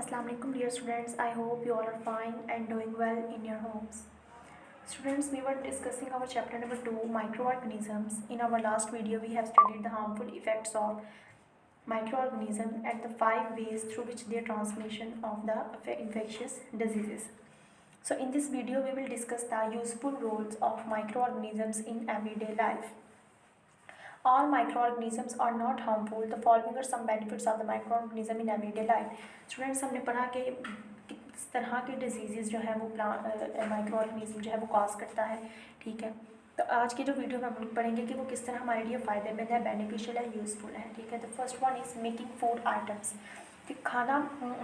Assalamu alaikum dear students. I hope you all are fine and doing well in your homes. Students, we were discussing our chapter number 2, microorganisms. In our last video, we have studied the harmful effects of microorganisms and the 5 ways through which their transmission of the infectious diseases. So in this video, we will discuss the useful roles of microorganisms in everyday life. All microorganisms are not harmful. The following are some benefits of the microorganism in everyday life. Students, हमने पढ़ा कि किस तरह के disease जो है वो microorganism जो है वो कॉज करता है, ठीक है। तो आज की जो वीडियो में हम लोग पढ़ेंगे कि वो किस तरह हमारे लिए फ़ायदेमंद है, बेनिफिशियल है, यूज़फुल है, ठीक है। तो first one is making food items, कि खाना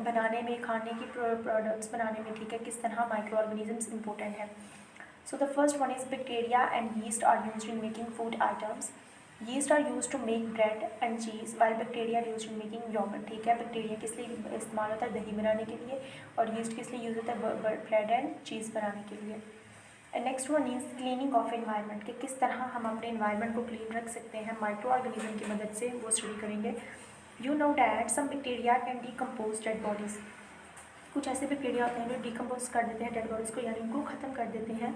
बनाने में, खाने की प्रोडक्ट्स बनाने में, ठीक है, किस तरह माइक्रोऑर्गेनिज्म्स इंपॉर्टेंट है। So the first one is bacteria and yeast are used in making food items. Yeast are use to make bread and cheese while bacteria use to making yogurt, ठीक है। Bacteria किस लिए इस्तेमाल होता है? दही बनाने के लिए, और यीस्ट किस लिए यूज़ होता है? ब्रेड एंड चीज़ बनाने के लिए। Next one is cleaning of environment, कि किस तरह हम अपने एनवायरनमेंट को क्लीन रख सकते हैं माइक्रो ऑर्गेनिज्म की मदद से, वो स्टडी करेंगे। You know that some bacteria can decompose dead bodies, कुछ ऐसे बैक्टीरिया होते हैं जो डीकम्पोज कर देते हैं डेड बॉडीज़ को, यानी उनको ख़त्म कर देते हैं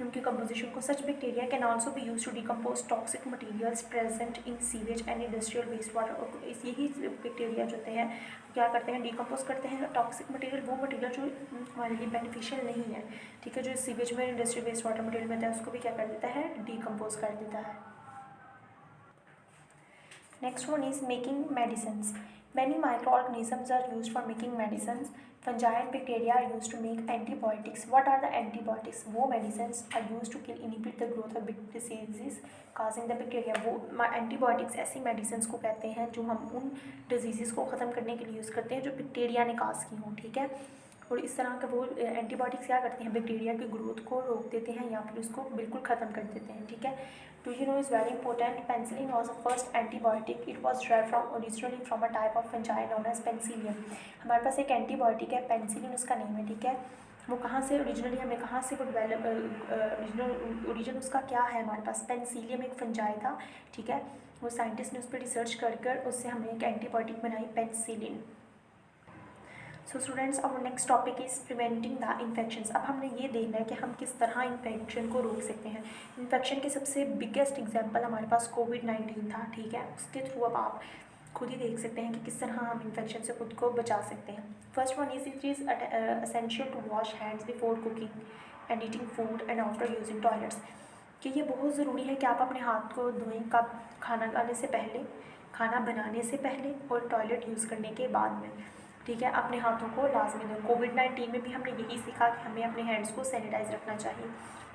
उनकी कंपोजिशन को। Such bacteria can also be use to decompose toxic materials present in sewage and industrial waste water. और यही बैक्टीरिया जो होते हैं क्या करते हैं? डीकम्पोज करते हैं टॉक्सिक मटेरियल, वो मटेरियल जो हमारे लिए बेनिफिशियल नहीं है, ठीक है, जो सीवेज में इंडस्ट्रियल वेस्ट वाटर मटेरियल में होता है उसको भी क्या कर देता है? डीकम्पोज कर देता है। Next one is making medicines. Many microorganisms are used for making medicines. Fungi and bacteria are used to make antibiotics. What are the antibiotics? वो medicines are used to kill inhibit the growth of diseases causing the bacteria. वो antibiotics ऐसी medicines को कहते हैं जो हम उन diseases को ख़त्म करने के लिए यूज़ करते हैं जो बैक्टीरिया ने काज की हों, ठीक है। और इस तरह के वो एंटीबायोटिक्स क्या करते हैं? बैक्टीरिया की ग्रोथ को रोक देते हैं या फिर उसको बिल्कुल ख़त्म कर देते हैं, ठीक है। Do you know is very important, penicillin was the first antibiotic. It was drive from originally from a type of fungi known as penicillium. हमारे पास एक एंटीबायोटिक है, पेंसिलिन उसका नेम है, ठीक है। वो कहाँ से ओरिजिनली, हमें कहाँ से वो डेवलप, ओरिजिन उसका क्या है? हमारे पास पेंसिलियम एक फंजाई था, ठीक है। वो साइंटिस्ट ने उस पर रिसर्च कर उससे हमने एक एंटीबायोटिक बनाई, पेंसिलिन। सो स्टूडेंट्स, अब next topic is preventing the infections. अब हमने ये देखना है कि हम किस तरह इन्फेक्शन को रोक सकते हैं। इन्फेक्शन के सबसे बिगेस्ट एग्जांपल हमारे पास कोविड-19 था, ठीक है। उसके थ्रू अब आप खुद ही देख सकते हैं कि किस तरह हम इन्फेक्शन से खुद को बचा सकते हैं। First one is it is essential to wash hands before cooking and eating food and after using toilets, कि ये बहुत ज़रूरी है कि आप अपने हाथ को धोएं, कब खाना खाने से पहले, खाना बनाने से पहले और टॉयलेट यूज़ करने के बाद में, ठीक है। अपने हाथों को लाजमी धोएं। कोविड-19 में भी हमने यही सीखा कि हमें अपने हैंड्स को सैनिटाइज रखना चाहिए।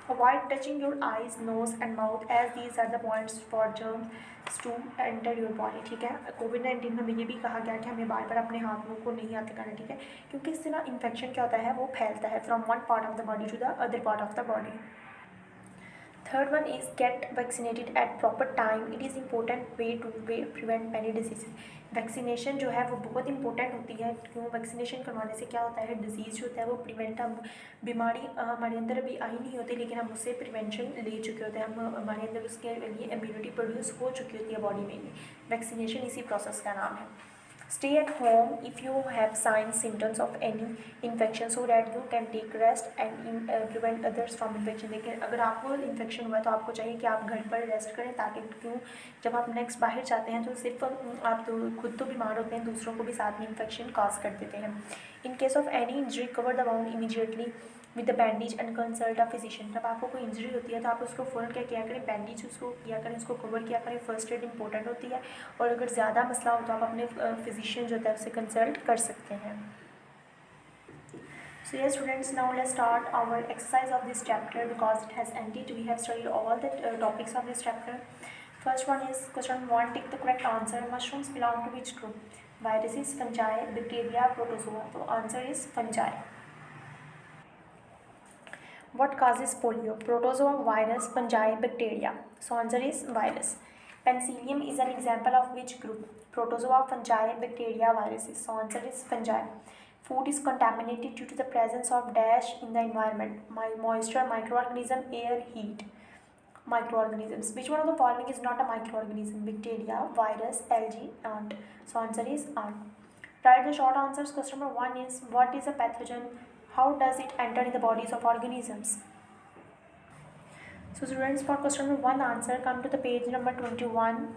Avoid touching your eyes, nose and mouth as these are the points for germs to enter your body, ठीक है। कोविड-19 में हमें ये भी कहा गया कि हमें बार बार अपने हाथों को नहीं हाथ लगाना, ठीक है, क्योंकि इससे ना इन्फेक्शन क्या होता है, वो फैलता है from one part of the body to the other part of the body. Third one is get vaccinated at proper time. It is important way to prevent many disease. Vaccination जो है वो बहुत इंपॉर्टेंट होती है, क्यों? Vaccination करवाने से क्या होता है? डिजीज़ जो होता है वो प्रिवेंट, हम बीमारी हमारे अंदर अभी आई नहीं होती लेकिन हम उससे प्रिवेंशन ले चुके होते हैं, हम हमारे अंदर उसके लिए इम्यूनिटी प्रोड्यूस हो चुकी होती है बॉडी में ही। वैक्सीनेशन इसी प्रोसेस का नाम है। Stay at home if you have signs symptoms of any infection so that you can take rest and prevent others from infection। लेकिन अगर आपको इन्फेक्शन हुआ है तो आपको चाहिए कि आप घर पर रेस्ट करें, ताकि क्यों, जब आप नेक्स्ट बाहर जाते हैं तो सिर्फ आप तो खुद तो बीमार होते हैं, दूसरों को भी साथ में इन्फेक्शन कॉज कर देते हैं। In case of any injury cover the wound immediately with the bandage and consult a physician. जब आपको कोई इंजरी होती है तो आप उसको फ़ौरन क्या किया करें? बैंडेज उसको किया करें, उसको कवर किया करें। फर्स्ट एड इंपॉर्टेंट होती है, और अगर ज़्यादा मसला हो तो आप अपने फिजिशियन जो होता है उससे कंसल्ट कर सकते हैं। So yes students, now let's start our exercise of this chapter because it has ended. We have studied all the topics of this chapter. First one is question 1. Take the correct answer. Mushrooms belong to which group? Viruses, fungi, bacteria, protozoa. So answer is fungi. What causes polio? Protozoa, virus, fungi, bacteria. So answer is virus. Penicillium is an example of which group? Protozoa, fungi, bacteria, viruses. So answer is fungi. Food is contaminated due to the presence of dash in the environment. Moisture, microorganism, air, heat. Microorganisms. Which one of the following is not a microorganism? Bacteria, virus, algae, ant. So answer is ant. Write the short answers. Question number 1 is, what is a pathogen? How does it enter in the bodies of organisms? So students, for question number 1 answer, come to the page number 21.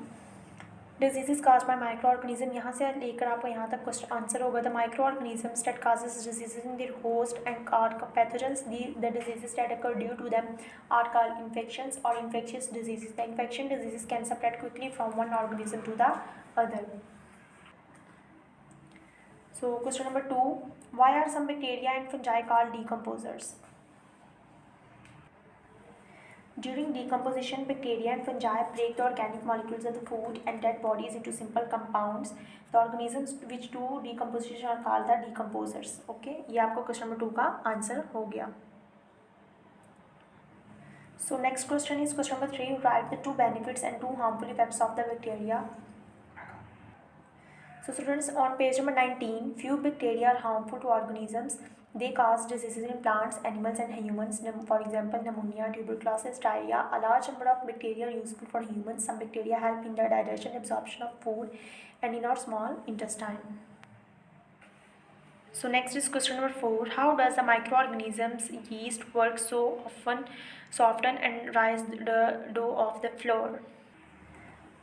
Diseases caused by microorganism. यहाँ से लेकर आपको यहाँ तक question answer होगा. The microorganisms that causes diseases in their host and are pathogens. The diseases that occur due to them are called infections or infectious diseases. The infection diseases can spread quickly from one organism to the other. So question number 2, why are some bacteria and fungi called decomposers? During decomposition, bacteria and fungi break the organic molecules of the food and dead bodies into simple compounds. The organisms which do decomposition are called the decomposers. Okay, ये आपको question number 2 का answer हो गया. So next question is question number 3. Write the 2 benefits and 2 harmful effects of the bacteria. So students, on page number 19, few bacteria are harmful to organisms. They cause diseases in plants, animals and humans. For example, pneumonia, tuberculosis, diarrhea. A large number of bacteria are useful for humans. Some bacteria help in the digestion, absorption of food and in our small intestine. So next is question number 4. How does the microorganisms yeast work so often and rise the dough of the flour?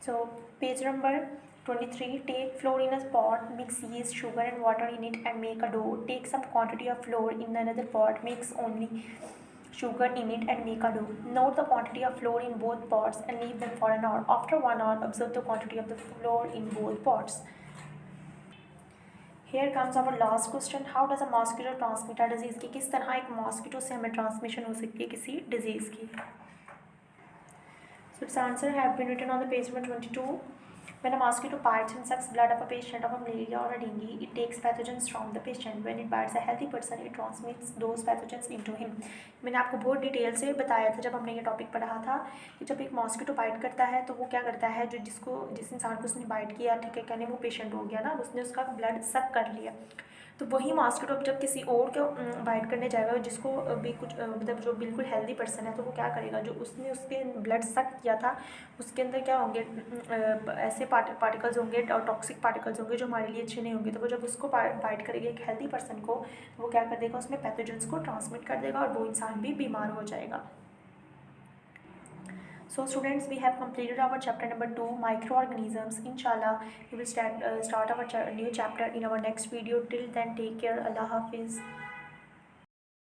So page number 23. Take flour in a pot, mix yeast, sugar and water in it and make a dough. Take some quantity of flour in another pot, mix only sugar in it and make a dough. Note the quantity of flour in both pots and leave them for an hour. After 1 hour, observe the quantity of the flour in both pots. Here comes our last question. How does a mosquito transmit a disease? कि किस तरह एक mosquito से हमें transmission हो सकती है किसी disease की. So its answer have been written on the page number 22. When a mosquito bites and sucks blood of a patient of a malaria or a dengue, it takes pathogens from the patient. When it bites a healthy person, it transmits those pathogens into him. मैंने आपको बहुत detail से बताया था जब हमने ये topic पढ़ा था कि जब एक मॉस्किटो बाइट करता है तो वो क्या करता है, जिस इंसान को उसने बाइट किया, ठीक है, कहने वो पेशेंट हो गया ना, उसने उसका ब्लड सक कर लिया. तो वही मॉस्किटो अब जब किसी और को बाइट करने जाएगा जिसको भी कुछ मतलब जो बिल्कुल हेल्दी पर्सन है, तो वो क्या करेगा, जो उसने उसके ब्लड सक किया था उसके अंदर क्या होंगे, ऐसे पार्टिकल्स होंगे, टॉक्सिक पार्टिकल्स होंगे जो हमारे लिए अच्छे नहीं होंगे. तो वो जब उसको बाइट करेगा एक हेल्दी पर्सन को, तो वो क्या कर देगा, उसमें पैथोजेंस को ट्रांसमिट कर देगा और वो इंसान भी बीमार हो जाएगा. So students, we have completed our chapter number 2, microorganisms. Inshallah, we will start our new chapter in our next video. Till then, take care. Allah Hafiz.